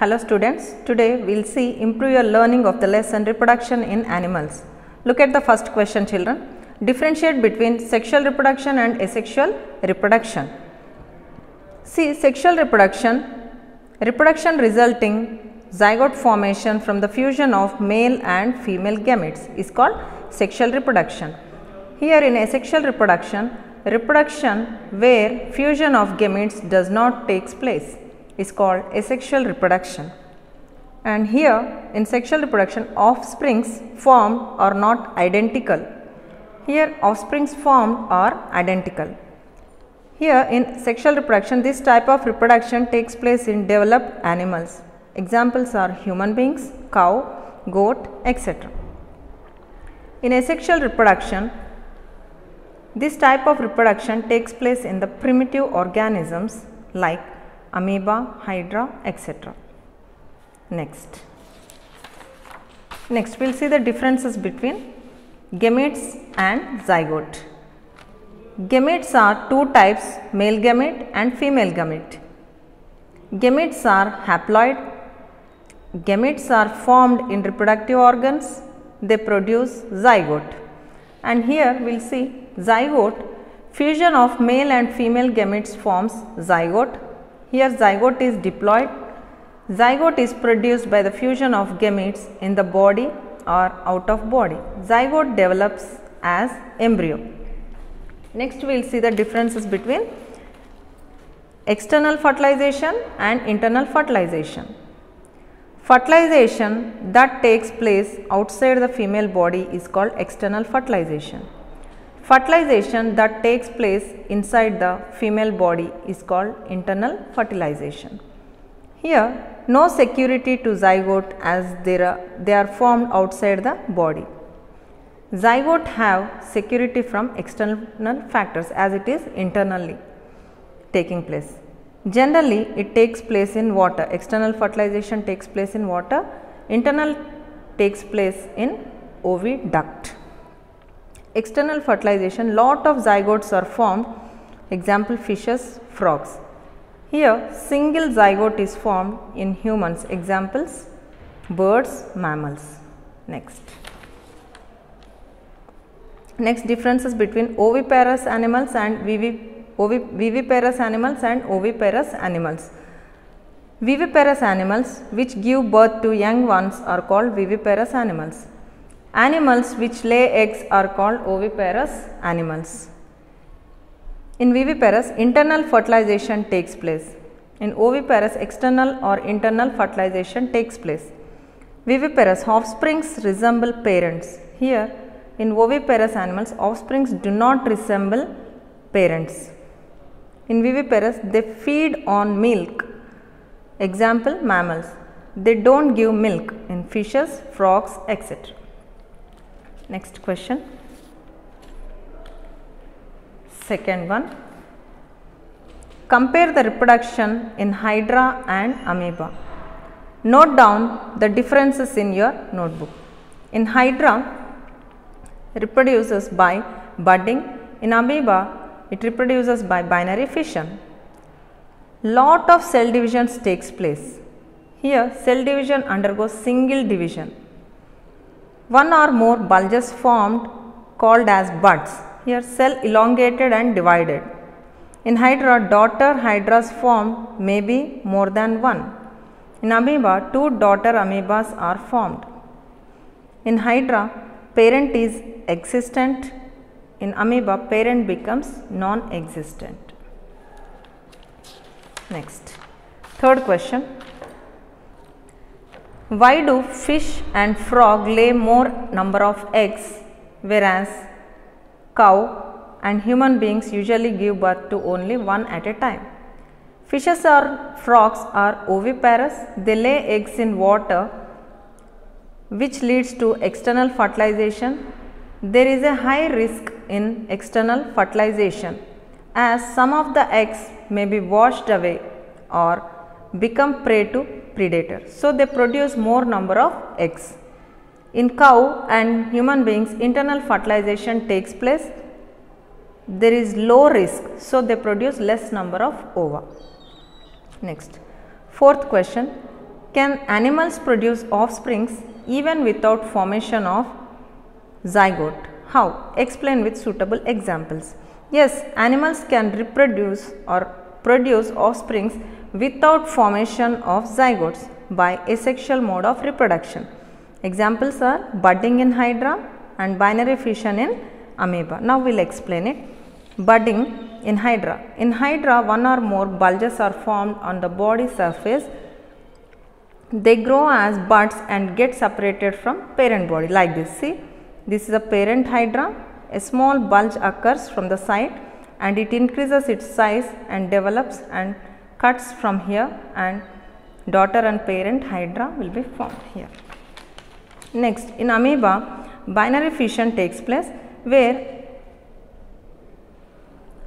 Hello students, today we will see improve your learning of the lesson reproduction in animals. Look at the first question children. Differentiate between sexual reproduction and asexual reproduction. See, sexual reproduction resulting zygote formation from the fusion of male and female gametes is called sexual reproduction. Here in asexual reproduction where fusion of gametes does not takes place is called asexual reproduction. And here in sexual reproduction offsprings formed are not identical. Here offsprings formed are identical. Here in sexual reproduction this type of reproduction takes place in developed animals. Examples are human beings, cow, goat, etc. In asexual reproduction this type of reproduction takes place in the primitive organisms like amoeba, hydra, etc. Next we will see the differences between gametes and zygote. Gametes are two types, male gamete and female gamete. Gametes are haploid. Gametes are formed in reproductive organs. They produce zygote. And here we will see zygote, fusion of male and female gametes forms zygote. Here zygote is diploid. Zygote is produced by the fusion of gametes in the body or out of body. Zygote develops as embryo. Next we will see the differences between external fertilization and internal fertilization. Fertilization that takes place outside the female body is called external fertilization. Fertilization that takes place inside the female body is called internal fertilization. Here no security to zygote as they are formed outside the body. Zygote have security from external factors as it is internally taking place. Generally it takes place in water. External fertilization takes place in water. Internal takes place in oviduct. External fertilization, lot of zygotes are formed. Example fishes, frogs. Here single zygote is formed in humans. Examples birds, mammals. Next differences between oviparous animals and viviparous animals and oviparous animals. Viviparous animals which give birth to young ones are called viviparous animals. Animals which lay eggs are called oviparous animals. In viviparous internal fertilization takes place. In oviparous external or internal fertilization takes place. Viviparous offsprings resemble parents. Here in oviparous animals offsprings do not resemble parents. In viviparous they feed on milk. Example mammals. They do not give milk in fishes, frogs, etc. Next question. Second one. Compare the reproduction in hydra and amoeba. Note down the differences in your notebook. In hydra reproduces by budding. In amoeba it reproduces by binary fission. Lot of cell divisions takes place. Here cell division undergoes single division. One or more bulges formed called as buds. Here cell elongated and divided. In hydra daughter hydras formed may be more than one. In amoeba two daughter amoebas are formed. In hydra parent is existent. In amoeba parent becomes non-existent. Next, third question. Why do fish and frog lay more number of eggs whereas cow and human beings usually give birth to only one at a time? Fishes or frogs are oviparous. They lay eggs in water which leads to external fertilization. There is a high risk in external fertilization as some of the eggs may be washed away or become prey to predators. So they produce more number of eggs. In cow and human beings internal fertilization takes place. There is low risk, so they produce less number of ova. Next, fourth question. Can animals produce offsprings even without formation of zygote? How? Explain with suitable examples. Yes, animals can reproduce or produce offsprings without formation of zygotes by asexual mode of reproduction. Examples are budding in hydra and binary fission in amoeba. Now we will explain it. Budding in hydra. In hydra, one or more bulges are formed on the body surface. They grow as buds and get separated from parent body like this. See, this is a parent hydra. A small bulge occurs from the side and it increases its size and develops and cuts from here, and daughter and parent hydra will be formed here. Next, in amoeba, binary fission takes place where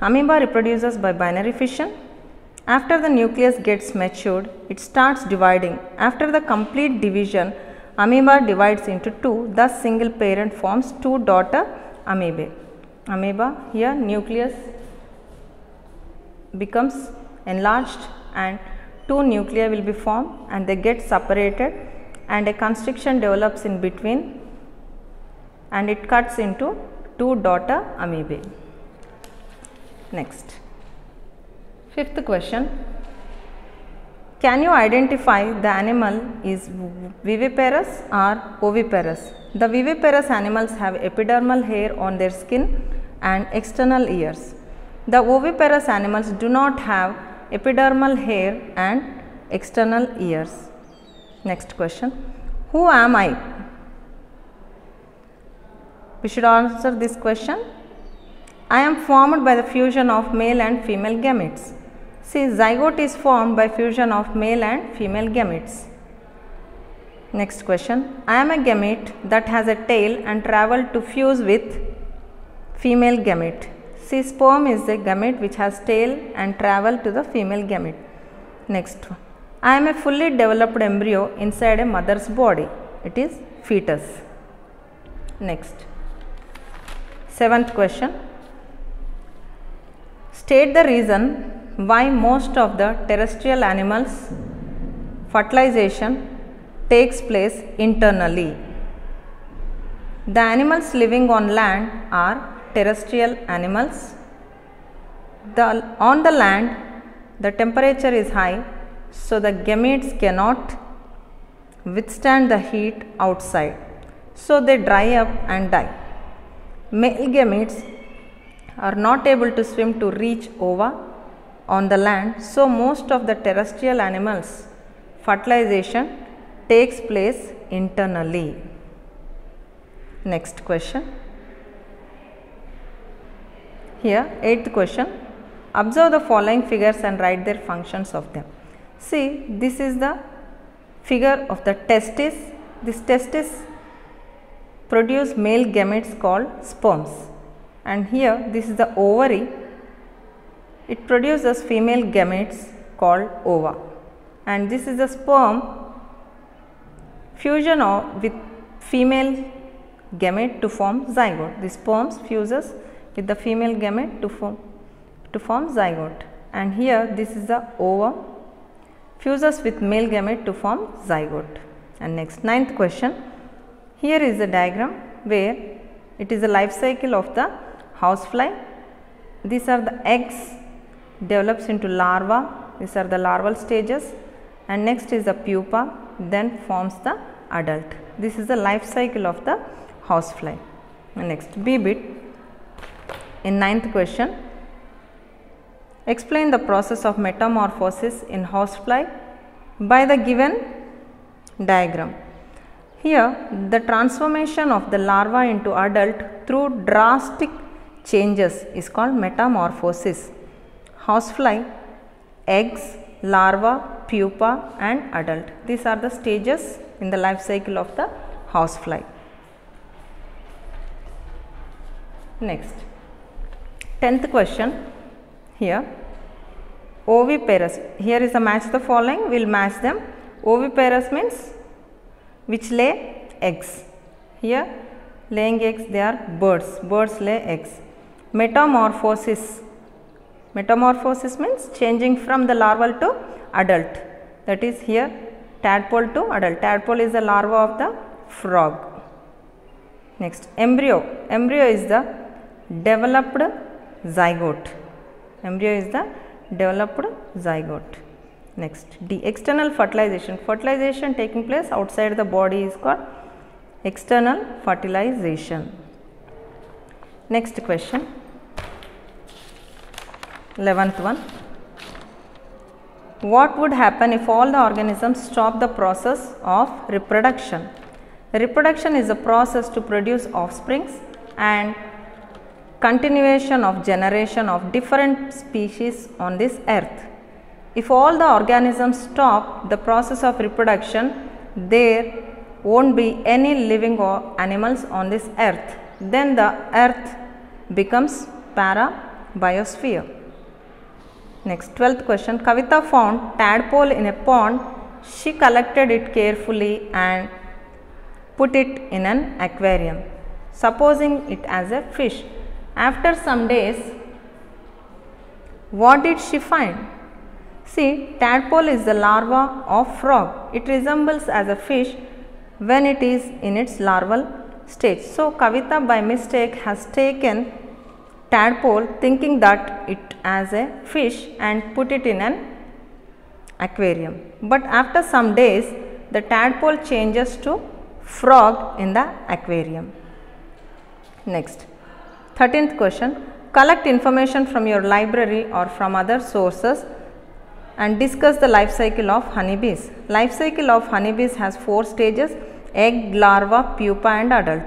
amoeba reproduces by binary fission. After the nucleus gets matured, it starts dividing. After the complete division, amoeba divides into two, thus single parent forms two daughter amoebae. Amoeba, here nucleus becomes enlarged and two nuclei will be formed and they get separated and a constriction develops in between and it cuts into two daughter amoebae. Next, fifth question. Can you identify the animal is viviparous or oviparous? The viviparous animals have epidermal hair on their skin and external ears. The oviparous animals do not have epidermal hair and external ears. Next question. Who am I? We should answer this question. I am formed by the fusion of male and female gametes. See, zygote is formed by fusion of male and female gametes. Next question. I am a gamete that has a tail and travel to fuse with female gamete. See, sperm is a gamete which has tail and travel to the female gamete. Next one. I am a fully developed embryo inside a mother's body. It is fetus. Next. Seventh question. State the reason why most of the terrestrial animals fertilization takes place internally. The animals living on land are terrestrial animals. On the land, the temperature is high, so the gametes cannot withstand the heat outside, so they dry up and die. Male gametes are not able to swim to reach ova on the land, so most of the terrestrial animals fertilization takes place internally. Next question. Here, eighth question. Observe the following figures and write their functions of them. See, this is the figure of the testis. This testis produce male gametes called sperms, and here this is the ovary. It produces female gametes called ova, and this is the sperm fusion with female gamete to form zygote. The sperms fuses with the female gamete to form zygote, and here this is the ova fuses with male gamete to form zygote. And next, ninth question. Here is a diagram where it is a life cycle of the housefly. These are the eggs develops into larva. These are the larval stages, and next is the pupa, then forms the adult. This is the life cycle of the housefly. And next, B bit. In ninth question, explain the process of metamorphosis in housefly by the given diagram. Here, the transformation of the larva into adult through drastic changes is called metamorphosis. Housefly, eggs, larva, pupa and adult. These are the stages in the life cycle of the housefly. Next, 10th question. Here, oviparous. Here is a match the following. We will match them. Oviparous means which lay eggs. Here, laying eggs, they are birds. Birds lay eggs. Metamorphosis. Metamorphosis means changing from the larval to adult. That is here tadpole to adult. Tadpole is the larva of the frog. Next, embryo. Embryo is the developed zygote. Embryo is the developed zygote. Next, D. External fertilization. Fertilization taking place outside the body is called external fertilization. Next question, 11th one. What would happen if all the organisms stop the process of reproduction? Reproduction is a process to produce offsprings and continuation of generation of different species on this earth. If all the organisms stop the process of reproduction, there won't be any living animals on this earth. Then the earth becomes para-biosphere. Next, 12th question. Kavita found tadpole in a pond. She collected it carefully and put it in an aquarium, supposing it as a fish. After some days, what did she find? See, tadpole is the larva of frog. It resembles as a fish when it is in its larval stage. So, Kavita by mistake has taken tadpole thinking that it as a fish and put it in an aquarium. But after some days, the tadpole changes to frog in the aquarium. Next, 13th question. Collect information from your library or from other sources and discuss the life cycle of honeybees. Life cycle of honeybees has 4 stages: egg, larva, pupa and adult.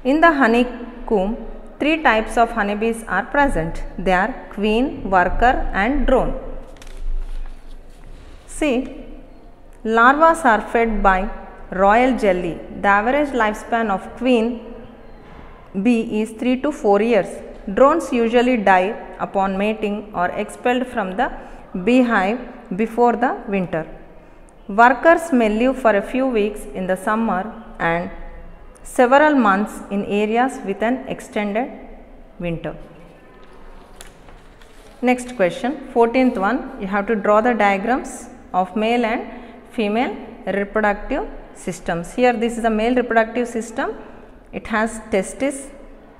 In the honeycomb, 3 types of honeybees are present. They are queen, worker and drone. See, larvas are fed by royal jelly. The average lifespan of queen bee is 3 to 4 years. Drones usually die upon mating or expelled from the beehive before the winter. Workers may live for a few weeks in the summer and several months in areas with an extended winter. Next question, 14th one. You have to draw the diagrams of male and female reproductive systems. Here this is a male reproductive system. It has testes,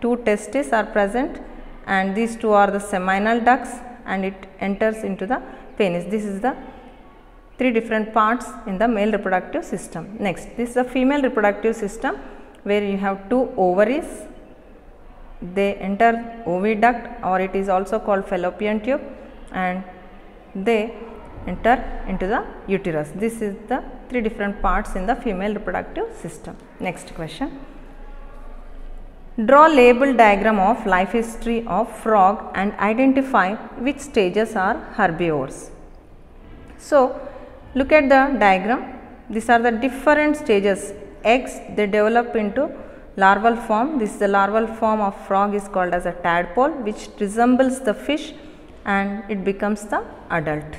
2 testes are present and these 2 are the seminal ducts and it enters into the penis. This is the 3 different parts in the male reproductive system. Next, this is a female reproductive system where you have 2 ovaries. They enter oviduct or it is also called fallopian tube and they enter into the uterus. This is the 3 different parts in the female reproductive system. Next question. Draw label diagram of life history of frog and identify which stages are herbivores. So, look at the diagram. These are the different stages. Eggs, they develop into larval form. This is the larval form of frog is called as a tadpole, which resembles the fish and it becomes the adult.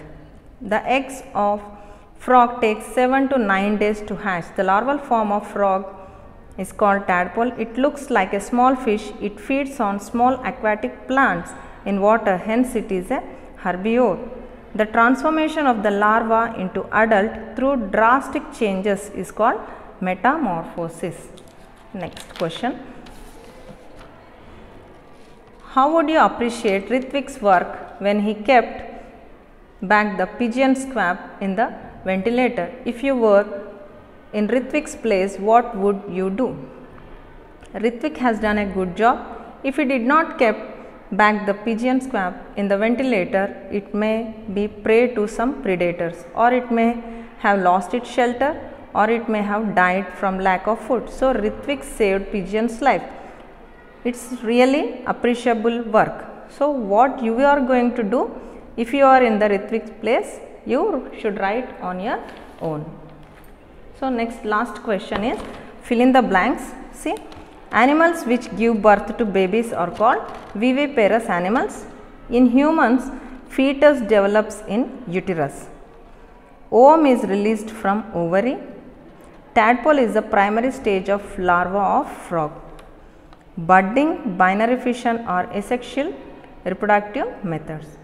The eggs of frog take 7 to 9 days to hatch. The larval form of frog is called tadpole. It looks like a small fish. It feeds on small aquatic plants in water, hence it is a herbivore. The transformation of the larva into adult through drastic changes is called metamorphosis. Next question. How would you appreciate Ritvik's work when he kept back the pigeon squab in the ventilator? If you were in Ritvik's place, what would you do? Ritvik has done a good job. If he did not kept back the pigeon squab in the ventilator, it may be prey to some predators or it may have lost its shelter or it may have died from lack of food. So, Ritvik saved pigeon's life. It's really appreciable work. So, what you are going to do if you are in the Ritvik's place, you should write on your own. So, next last question is fill in the blanks. See, animals which give birth to babies are called viviparous animals. In humans, fetus develops in uterus. Ovum is released from ovary. Tadpole is the primary stage of larva of frog. Budding, binary fission are asexual reproductive methods.